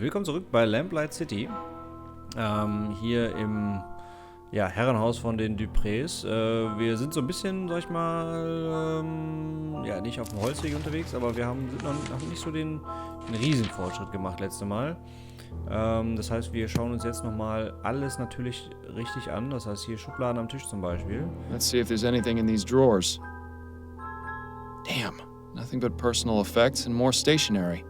Willkommen zurück bei Lamplight City. Hier im Herrenhaus von den Duprés. Wir sind so ein bisschen, sag ich mal, nicht auf dem Holzweg unterwegs, aber wir sind noch nicht so den Riesenfortschritt gemacht letzte Mal. Das heißt, wir schauen uns jetzt nochmal alles natürlich richtig an. Das heißt, hier Schubladen am Tisch zum Beispiel. Let's see if there's anything in these drawers. Damn, nothing but personal effects and more stationery.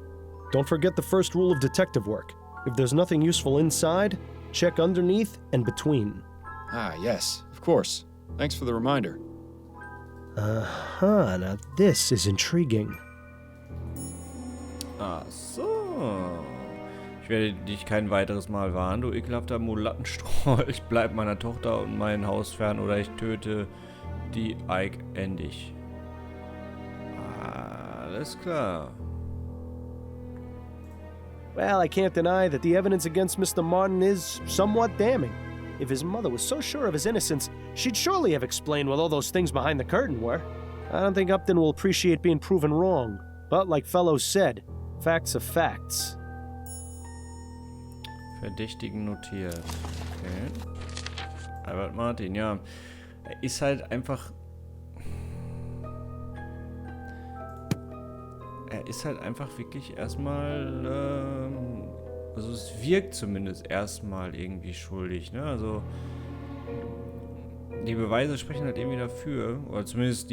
Don't forget the first rule of detective work. If there's nothing useful inside, check underneath and between. Ah, yes, of course. Thanks for the reminder. Now this is intriguing. Ach so. Ich werde dich kein weiteres Mal warnen, du ekelhafter Mulattenstrolch. Ich bleib meiner Tochter und mein Haus fern oder ich töte die Ike endig. Alles klar. Well, I can't deny that the evidence against Mr. Martin is somewhat damning. If his mother was so sure of his innocence, she'd surely have explained what all those things behind the curtain were. I don't think Upton will appreciate being proven wrong. But like Fellows said, facts are facts. Verdächtigen notiert. Okay. Albert Martin, ja. Er ist halt einfach... Er ist halt einfach wirklich erstmal, also es wirkt zumindest erstmal irgendwie schuldig, ne? Also die Beweise sprechen halt irgendwie dafür, oder zumindest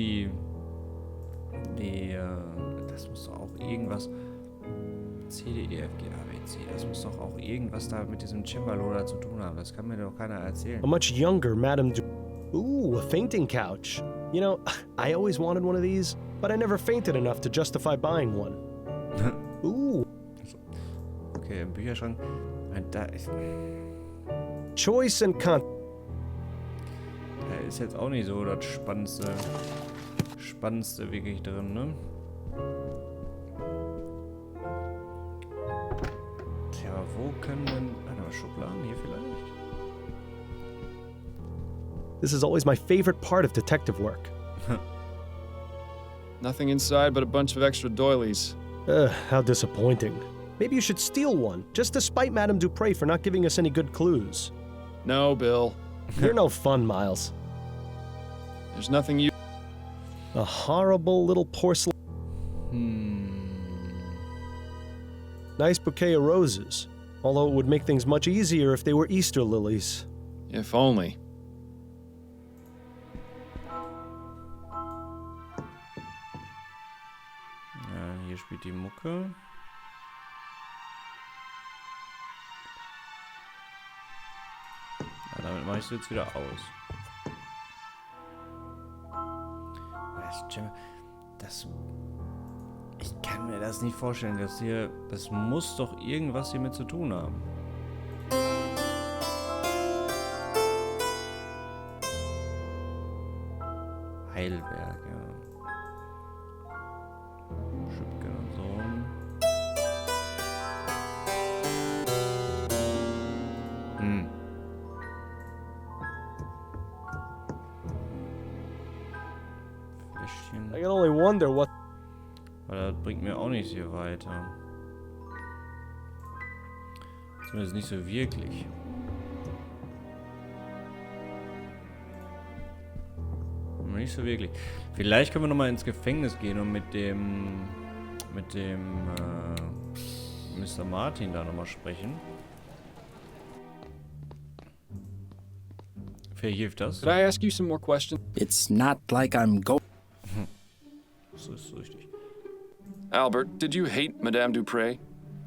das muss doch auch irgendwas, C, D, E, F, G, A, B, C, das muss doch auch irgendwas da mit diesem Cembalo da zu tun haben, das kann mir doch keiner erzählen. A much younger Madame Ooh, a fainting couch. You know, I always wanted one of these, but I never fainted enough to justify buying one. Ooh. Okay, im Bücherschrank. Da ist... Choice and con... Da ist jetzt auch nicht so das Spannendste wirklich drin, ne? Tja, wo können denn... Schubladen hier vielleicht? This is always my favorite part of detective work. Nothing inside but a bunch of extra doilies. How disappointing. Maybe you should steal one, just to spite Madame Dupré for not giving us any good clues. No, Bill. You're no fun, Miles. There's nothing you... A horrible little porcelain... Nice bouquet of roses. Although it would make things much easier if they were Easter lilies. If only. Hier spielt die Mucke. Ja, damit mache ich es jetzt wieder aus. Ich kann mir das nicht vorstellen, das muss doch irgendwas hiermit zu tun haben. Heilberg, ja. I can only wonder what... Aber das bringt mir auch nicht hier weiter. Zumindest nicht so wirklich. Nicht so wirklich. Vielleicht können wir nochmal ins Gefängnis gehen und mit dem Mr. Martin da nochmal sprechen. Hilft das? Could I ask you some more questions? It's not like I'm going... So ist es richtig. Albert, did you hate Madame Dupré?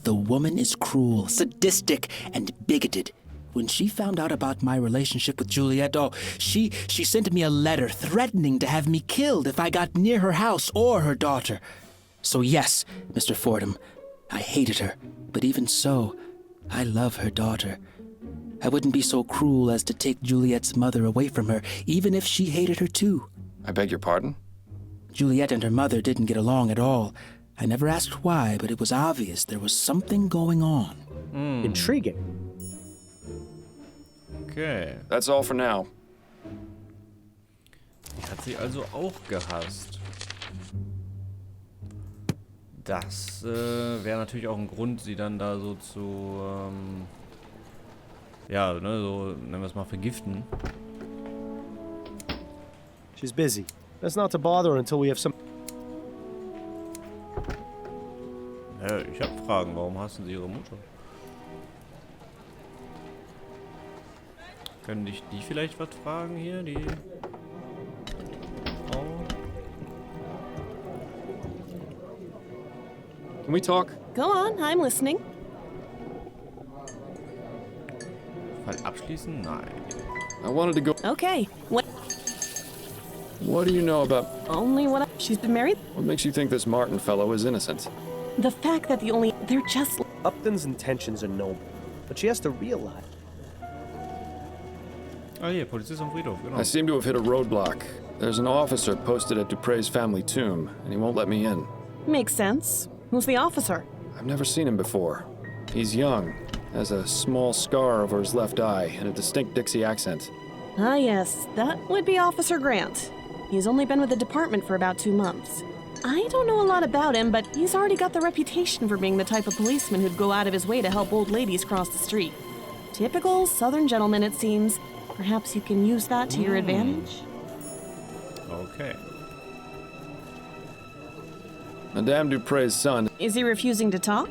The woman is cruel, sadistic, and bigoted. When she found out about my relationship with Juliet, she sent me a letter threatening to have me killed if I got near her house or her daughter. So yes, Mr. Fordham, I hated her. But even so, I love her daughter. I wouldn't be so cruel as to take Juliet's mother away from her, even if she hated her too. I beg your pardon? Juliet and her mother didn't get along at all. I never asked why, but it was obvious there was something going on. Intriguing. Okay. That's all for now. Die hat sie also auch gehasst. Das wäre natürlich auch ein Grund, sie dann da so zu, ja, ne, so, nennen wir es mal, vergiften. She's busy. Best not to bother her until we have some. Ich habe Fragen. Warum hassen sie ihre Mutter? Können dich die vielleicht was fragen hier, die Frau? Can we talk? Go on, I'm listening. Fall abschließen? Nein. I wanted to go. Okay. What do you know about... Only what she's been married? What makes you think this Martin fellow is innocent? The fact that they're just... Upton's intentions are noble, but she has to realize. Ah, hier, Polizist am Friedhof, genau. I seem to have hit a roadblock. There's an officer posted at Dupre's family tomb, and he won't let me in. Makes sense. Who's the officer? I've never seen him before. He's young, has a small scar over his left eye, and a distinct Dixie accent. Ah, yes, that would be Officer Grant. He's only been with the department for about 2 months. I don't know a lot about him, but he's already got the reputation for being the type of policeman who'd go out of his way to help old ladies cross the street. Typical Southern gentleman, it seems. Perhaps you can use that to your advantage? Okay. Madame Dupre's son, Is he refusing to talk?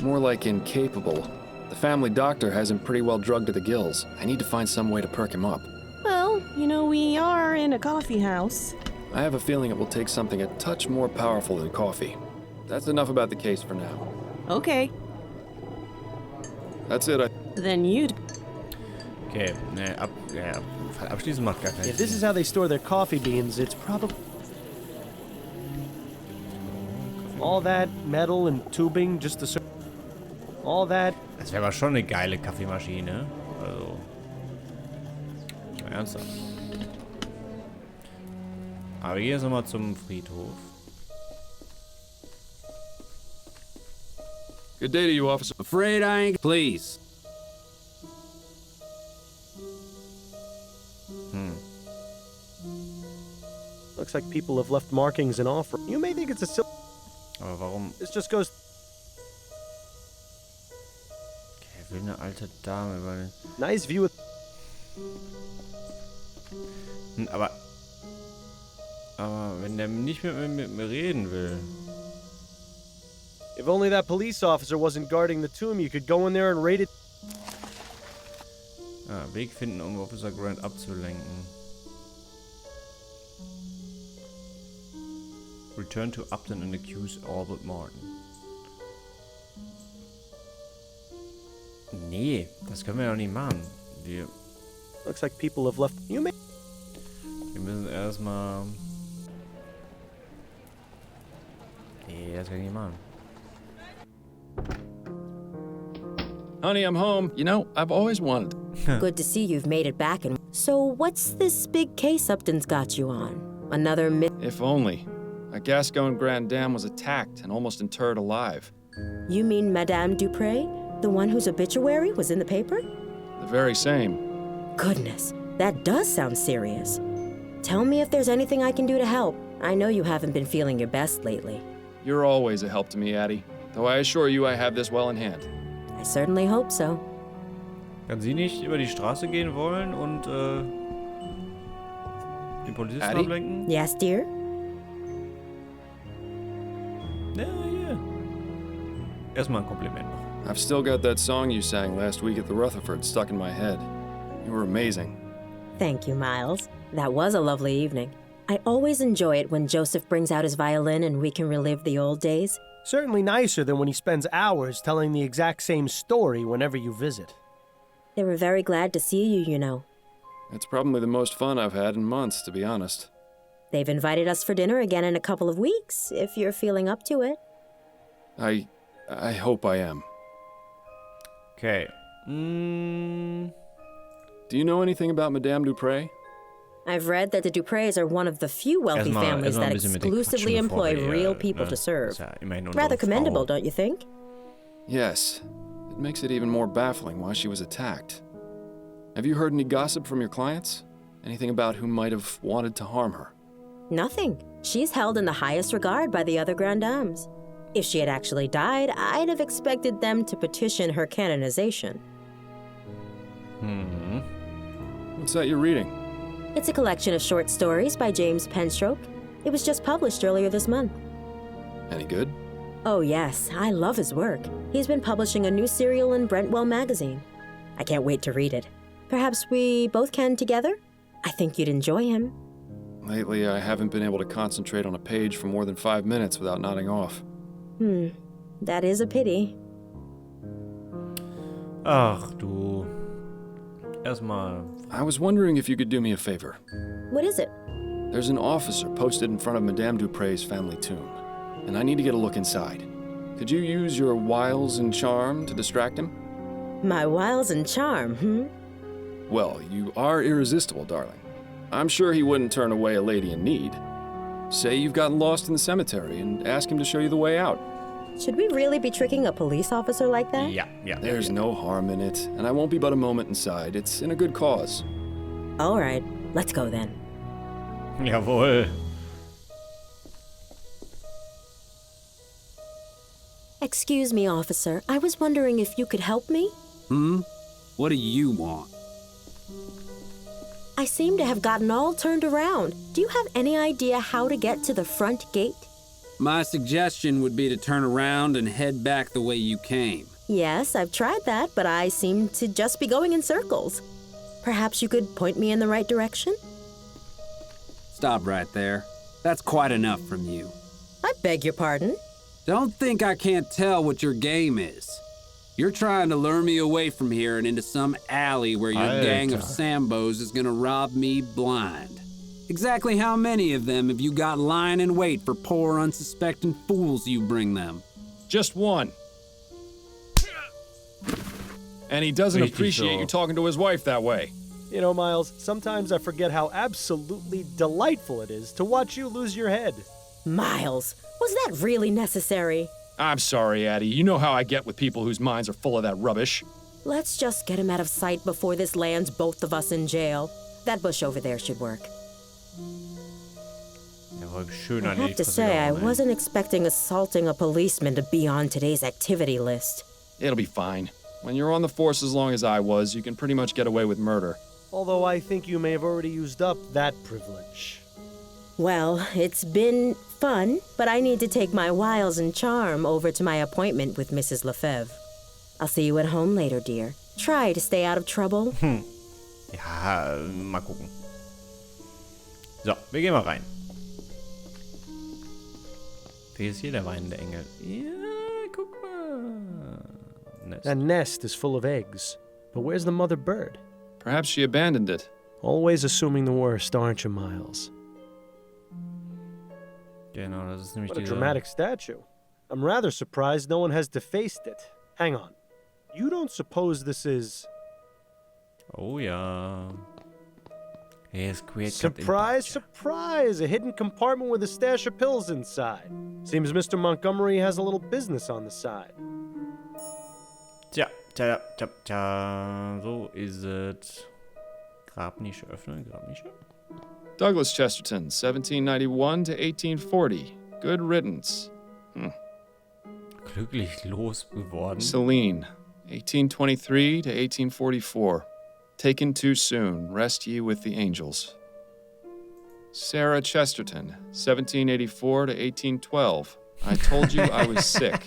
more like incapable. The family doctor has him pretty well drugged to the gills. I need to find some way to perk him up. Well, you know, we are in a coffee house. I have a feeling it will take something a touch more powerful than coffee. That's enough about the case for now. Okay, That's it. then you'd... Okay, ne, ja, Fall abschließen macht gar keinen If this Sinn. is how they store their coffee beans, it's probably. All that metal and tubing just to serve. All that. Das wäre aber schon eine geile Kaffeemaschine. Also. Ernsthaft. Aber wir gehen jetzt nochmal zum Friedhof. Good day to you, officer. Afraid I ain't. Please. Looks like people have left markings and offer. You may think it's a silly. Aber warum? This just goes. Er will eine alte Dame, weil. Nice view of. Aber wenn der nicht mit mir reden will. If only that police officer wasn't guarding the tomb, you could go in there and raid it. Ah, Weg finden, um Officer Grant abzulenken. Return to Upton and accuse Albert Martin. Nee, das können wir doch nicht machen. Wir Looks like people have left. You may. müssen erstmal. Nee, das kann ich nicht machen. Honey, I'm home. You know, I've always wanted. Good to see you've made it back. And so, what's this big case Upton's got you on? Another If only. A Gascon Grand Dame was attacked and almost interred alive. You mean Madame Dupre? The one whose obituary was in the paper? The very same. Goodness, that does sound serious. Tell me if there's anything I can do to help. I know you haven't been feeling your best lately. You're always a help to me, Addie. Though I assure you I have this well in hand. I certainly hope so. Kann sie nicht über die Straße gehen wollen und den Polizisten Addie? ablenken? Yes, dear? Ja, hier. Erstmal ein Kompliment machen. I've still got that song you sang last week at the Rutherford stuck in my head. You were amazing. Thank you, Miles. That was a lovely evening. I always enjoy it when Joseph brings out his violin and we can relive the old days. Certainly nicer than when he spends hours telling the exact same story whenever you visit. They were very glad to see you, you know. It's probably the most fun I've had in months, to be honest. They've invited us for dinner again in a couple of weeks, if you're feeling up to it. I hope I am. Okay. Do you know anything about Madame Dupre? I've read that the Dupres are one of the few wealthy families that exclusively employ real people to serve. Rather commendable, don't you think? Yes. It makes it even more baffling why she was attacked. Have you heard any gossip from your clients? Anything about who might have wanted to harm her? Nothing. She's held in the highest regard by the other Grand Dames. If she had actually died, I'd have expected them to petition her canonization. What's that you're reading? It's a collection of short stories by James Penstroke. It was just published earlier this month. Any good? Oh yes, I love his work. He's been publishing a new serial in Brentwell magazine. I can't wait to read it. Perhaps we both can together? I think you'd enjoy him. Lately, I haven't been able to concentrate on a page for more than 5 minutes without nodding off. That is a pity. Ach du. Erstmal. I was wondering if you could do me a favor. What is it? There's an officer posted in front of Madame Dupre's family tomb, and I need to get a look inside. Could you use your wiles and charm to distract him? My wiles and charm, Well, you are irresistible, darling. I'm sure he wouldn't turn away a lady in need. Say you've gotten lost in the cemetery and ask him to show you the way out. Should we really be tricking a police officer like that? Ja. There's no harm in it, and I won't be but a moment inside. It's in a good cause. All right, let's go then. Jawohl. Excuse me, officer. I was wondering if you could help me? What do you want? I seem to have gotten all turned around. Do you have any idea how to get to the front gate? My suggestion would be to turn around and head back the way you came. Yes, I've tried that, but I seem to just be going in circles. Perhaps you could point me in the right direction? Stop right there. That's quite enough from you. I beg your pardon? Don't think I can't tell what your game is. You're trying to lure me away from here and into some alley where your gang of Sambos is gonna rob me blind. Exactly how many of them have you got lying in wait for poor unsuspecting fools you bring them? Just one. And he doesn't appreciate you talking to his wife that way. You know, Miles, sometimes I forget how absolutely delightful it is to watch you lose your head. Miles, was that really necessary? I'm sorry, Addie. You know how I get with people whose minds are full of that rubbish. Let's just get him out of sight before this lands both of us in jail. That bush over there should work. I have to say, I wasn't expecting assaulting a policeman to be on today's activity list. It'll be fine. When you're on the force as long as I was, you can pretty much get away with murder. Although I think you may have already used up that privilege. Well, it's been fun, but I need to take my wiles and charm over to my appointment with Mrs. Lefebvre. I'll see you at home later, dear. Try to stay out of trouble. Ja, mal gucken. So, wir gehen mal rein. Wie ist hier der weinende Engel? Ja, guck mal. Nest. That nest is full of eggs. But where's the mother bird? Perhaps she abandoned it. Always assuming the worst, aren't you, Miles? Genau, das ist nämlich What a dieser... dramatic statue. I'm rather surprised no one has defaced it. Hang on. You don't suppose this is... Oh ja. Surprise, surprise! A hidden compartment with a stash of pills inside. Seems Mr. Montgomery has a little business on the side. Tja, so ist es. Grabnische öffnen, Grabnische. Douglas Chesterton, 1791 to 1840. Good riddance. Glücklich losgeworden. Celine, 1823 to 1844. Taken too soon, rest ye with the angels. Sarah Chesterton, 1784 to 1812. I told you I was sick.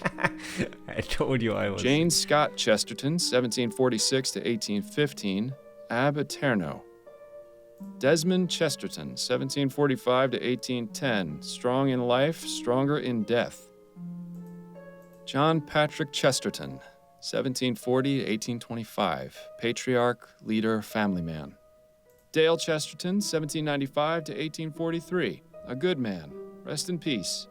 I told you I was Jane Scott Chesterton, 1746 to 1815. Ab Eterno. Desmond Chesterton, 1745 to 1810. Strong in life, stronger in death. John Patrick Chesterton, 1740 to 1825. Patriarch, leader, family man. Dale Chesterton, 1795 to 1843. A good man. Rest in peace.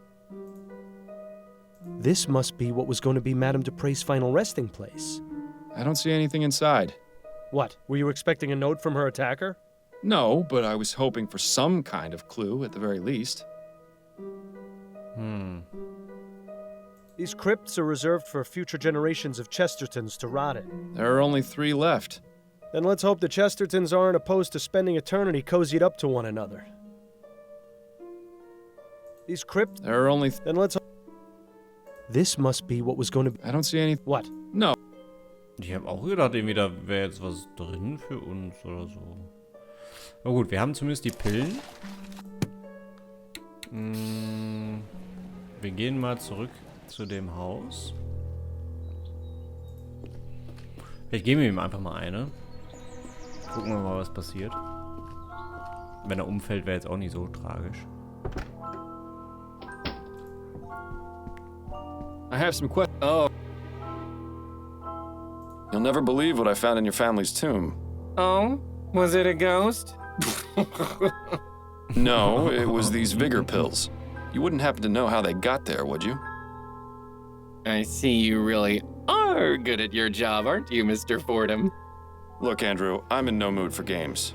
This must be what was going to be Madame Dupre's final resting place. I don't see anything inside. What, were you expecting a note from her attacker? No, but I was hoping for some kind of clue at the very least. These crypts are reserved for future generations of Chestertons to rot in. There are only 3 left. Then let's hope the Chestertons aren't opposed to spending eternity cozied up to one another. These crypts... There are only... This must be what was going to be. I don't see any... What? No. Ich habe auch gedacht, irgendwie da wäre jetzt was drin für uns oder so. Aber gut, wir haben zumindest die Pillen. Wir gehen mal zurück zu dem Haus. Vielleicht geben wir ihm einfach mal eine. Gucken wir mal, was passiert. Wenn er umfällt, wäre jetzt auch nicht so tragisch. I have some questions. Oh. You'll never believe what I found in your family's tomb. Oh? Was it a ghost? No, it was these vigor pills. You wouldn't happen to know how they got there, would you? I see you really are good at your job, aren't you, Mr. Fordham? Look, Andrew, I'm in no mood for games.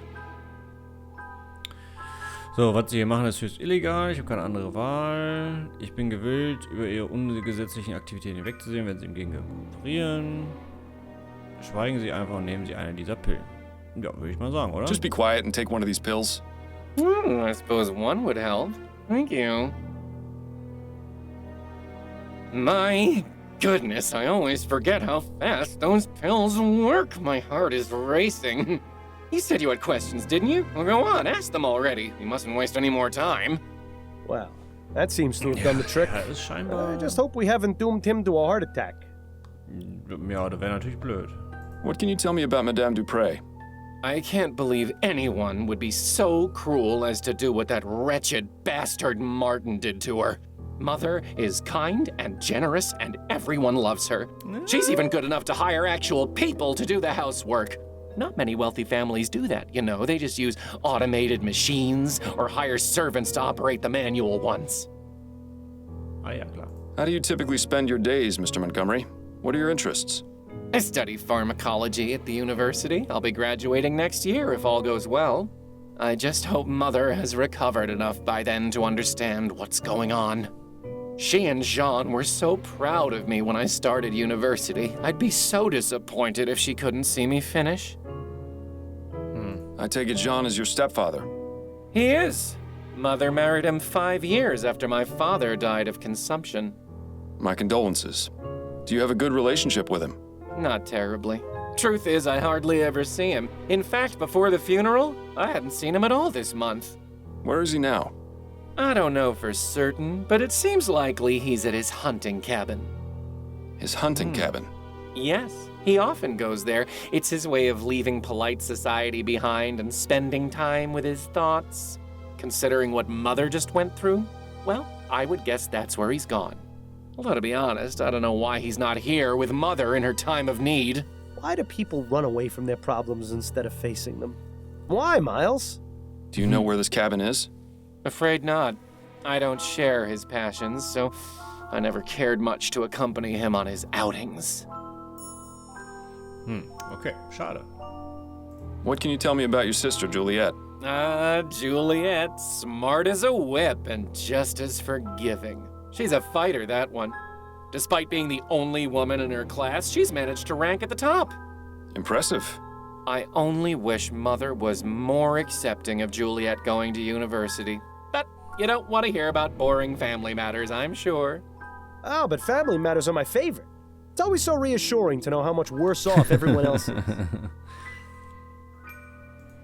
So, was sie hier machen, ist höchst illegal. Ich habe keine andere Wahl. Ich bin gewillt, über ihre ungesetzlichen Aktivitäten hinwegzusehen, wenn sie im Gegenteil kooperieren. Schweigen Sie einfach und nehmen Sie eine dieser Pillen. Ja, würde ich mal sagen, oder? Just be quiet and take one of these pills. I suppose one would help. Thank you. My goodness, I always forget how fast those pills work. My heart is racing. You said you had questions, didn't you? Well, go on, ask them already. We mustn't waste any more time. Well, that seems to have done the trick. Ja, ist scheinbar... I just hope we haven't doomed him to a heart attack. Ja, das wäre natürlich blöd. What can you tell me about Madame Dupré? I can't believe anyone would be so cruel as to do what that wretched bastard Martin did to her. Mother is kind and generous, and everyone loves her. She's even good enough to hire actual people to do the housework. Not many wealthy families do that, you know. They just use automated machines or hire servants to operate the manual ones. Ah ja, klar. How do you typically spend your days, Mr. Montgomery? What are your interests? I study pharmacology at the university. I'll be graduating next year if all goes well. I just hope Mother has recovered enough by then to understand what's going on. She and Jean were so proud of me when I started university. I'd be so disappointed if she couldn't see me finish. I take it Jean is your stepfather. He is. Mother married him 5 years after my father died of consumption. My condolences. Do you have a good relationship with him? Not terribly. Truth is, I hardly ever see him. In fact, before the funeral, I hadn't seen him at all this month. Where is he now? I don't know for certain, but it seems likely he's at his hunting cabin. His hunting cabin. Yes, he often goes there. It's his way of leaving polite society behind and spending time with his thoughts. Considering what Mother just went through, well, I would guess that's where he's gone. Although, to be honest, I don't know why he's not here with Mother in her time of need. Why do people run away from their problems instead of facing them? Why, Miles? Do you know where this cabin is? Afraid not. I don't share his passions, so I never cared much to accompany him on his outings. Okay, schade. What can you tell me about your sister, Juliet? Juliet, smart as a whip and just as forgiving. She's a fighter, that one. Despite being the only woman in her class, she's managed to rank at the top. Impressive. I only wish Mother was more accepting of Juliet going to university. But you don't want to hear about boring family matters, I'm sure. Oh, but family matters are my favorite. It's always so reassuring to know how much worse off everyone else is.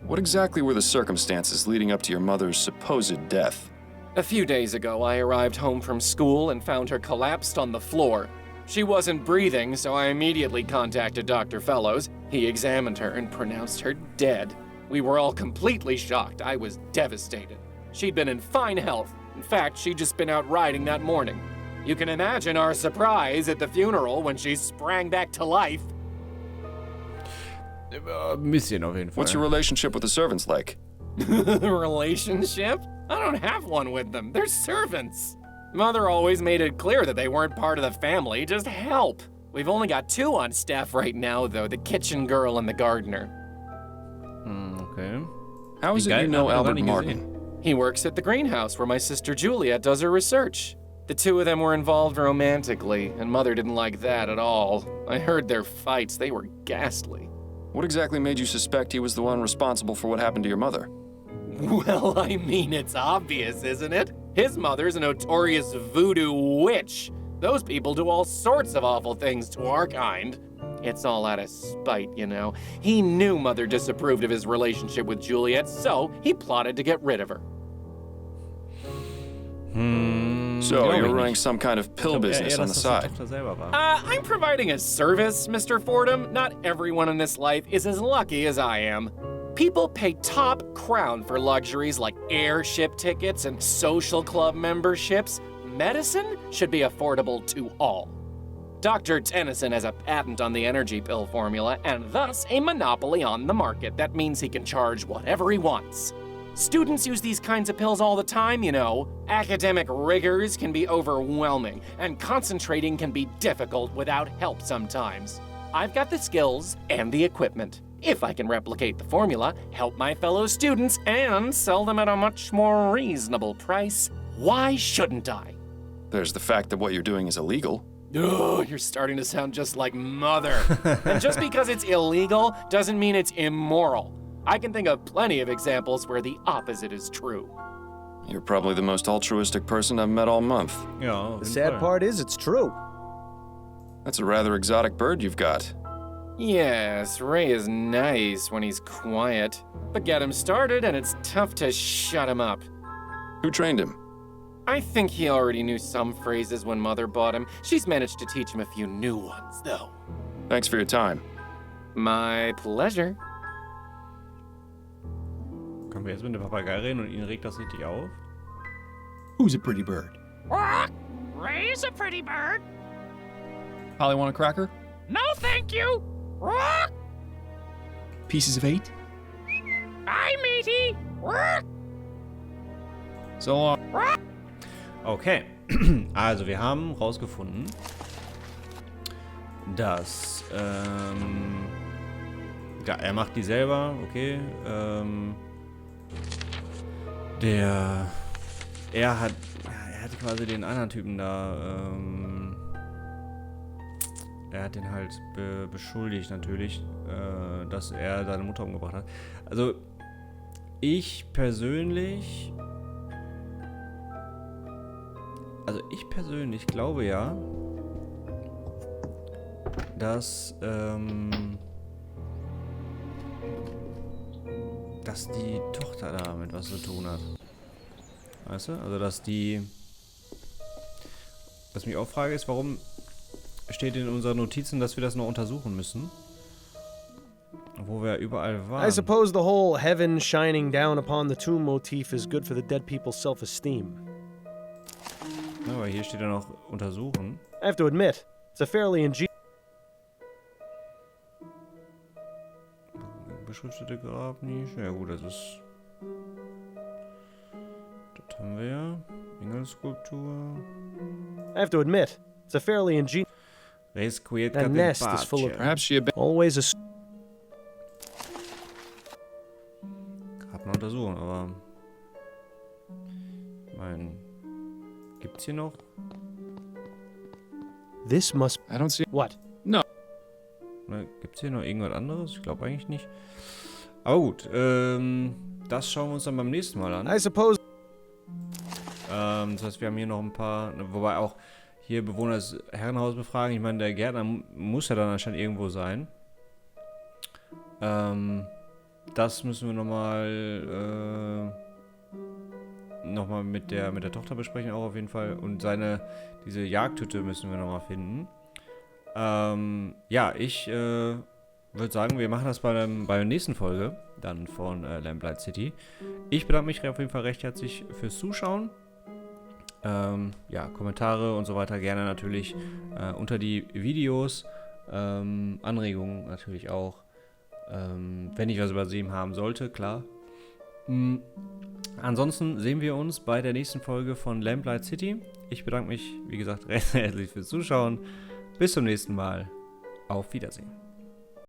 What exactly were the circumstances leading up to your mother's supposed death? A few days ago, I arrived home from school and found her collapsed on the floor. She wasn't breathing, so I immediately contacted Dr. Fellows. He examined her and pronounced her dead. We were all completely shocked. I was devastated. She'd been in fine health. In fact, she'd just been out riding that morning. You can imagine our surprise at the funeral when she sprang back to life. Ein bisschen auf jeden Fall. What's your relationship with the servants like? Relationship? I don't have one with them. They're servants. Mother always made it clear that they weren't part of the family, just help. We've only got 2 on staff right now, though, the kitchen girl and the gardener. Okay. How is it you know Albert Martin? He works at the greenhouse where my sister Juliet does her research. The 2 of them were involved romantically, and Mother didn't like that at all. I heard their fights. They were ghastly. What exactly made you suspect he was the one responsible for what happened to your mother? Well, I mean, it's obvious, isn't it? His mother's a notorious voodoo witch. Those people do all sorts of awful things to our kind. It's all out of spite, you know. He knew Mother disapproved of his relationship with Juliet, so he plotted to get rid of her. So, you're running some kind of pill business on the side. I'm providing a service, Mr. Fordham. Not everyone in this life is as lucky as I am. People pay top crown for luxuries like airship tickets and social club memberships. Medicine should be affordable to all. Dr. Tennyson has a patent on the energy pill formula and thus a monopoly on the market. That means he can charge whatever he wants. Students use these kinds of pills all the time, you know. Academic rigors can be overwhelming, and concentrating can be difficult without help sometimes. I've got the skills and the equipment. If I can replicate the formula, help my fellow students, and sell them at a much more reasonable price, why shouldn't I? There's the fact that what you're doing is illegal. Oh, you're starting to sound just like Mother. And just because it's illegal doesn't mean it's immoral. I can think of plenty of examples where the opposite is true. You're probably the most altruistic person I've met all month. Ja, The sad part is it's true. That's a rather exotic bird you've got. Yes, Ray is nice when he's quiet. But get him started and it's tough to shut him up. Who trained him? I think he already knew some phrases when Mother bought him. She's managed to teach him a few new ones, though. Thanks for your time. My pleasure. Können wir jetzt mit dem Papagei reden und ihn regt das richtig auf? Who's a pretty bird? Ray's a pretty bird. Polly want a cracker? No, thank you. Pieces of 8? Bye, matey. So long. Okay, also wir haben rausgefunden, dass, ja, er macht die selber, okay, er hat quasi den anderen Typen da, er hat den halt beschuldigt natürlich, dass er seine Mutter umgebracht hat. Also, ich persönlich glaube ja, dass die Tochter damit was zu tun hat. Weißt du? Also, was mich auch frage, ist, warum steht in unseren Notizen, dass wir das noch untersuchen müssen? Wo wir überall waren. I suppose the whole heaven shining down upon the tomb motif is good for the dead people's self-esteem. Ja, aber hier steht ja noch untersuchen. I have to admit, it's a fairly ingenious... Beschriftete Grabnische. Ja gut, das ist... Das haben wir ja. Engelskulptur. I have to admit, it's a fairly ingenious... That nest is full of... Perhaps she abandoned. Always a... Grab mal untersuchen, aber... Ich meine... Gibt's hier noch? This must... I don't see. What? No. Ne, gibt's hier noch irgendwas anderes? Ich glaube eigentlich nicht. Aber gut, das schauen wir uns dann beim nächsten Mal an. I suppose... Das heißt, wir haben hier noch ein paar... Wobei auch hier Bewohner des Herrenhauses befragen. Ich meine, der Gärtner muss ja dann anscheinend irgendwo sein. Das müssen wir nochmal mit der Tochter besprechen auch auf jeden Fall. Und diese Jagdhütte müssen wir nochmal finden. Ja, ich würde sagen, wir machen das bei der nächsten Folge dann von Lamplight City. Ich bedanke mich auf jeden Fall recht herzlich fürs Zuschauen. Ja, Kommentare und so weiter gerne natürlich unter die Videos. Anregungen natürlich auch. Wenn ich was übersehen haben sollte, klar. Ansonsten sehen wir uns bei der nächsten Folge von Lamplight City. Ich bedanke mich, wie gesagt, recht herzlich fürs Zuschauen. Bis zum nächsten Mal. Auf Wiedersehen.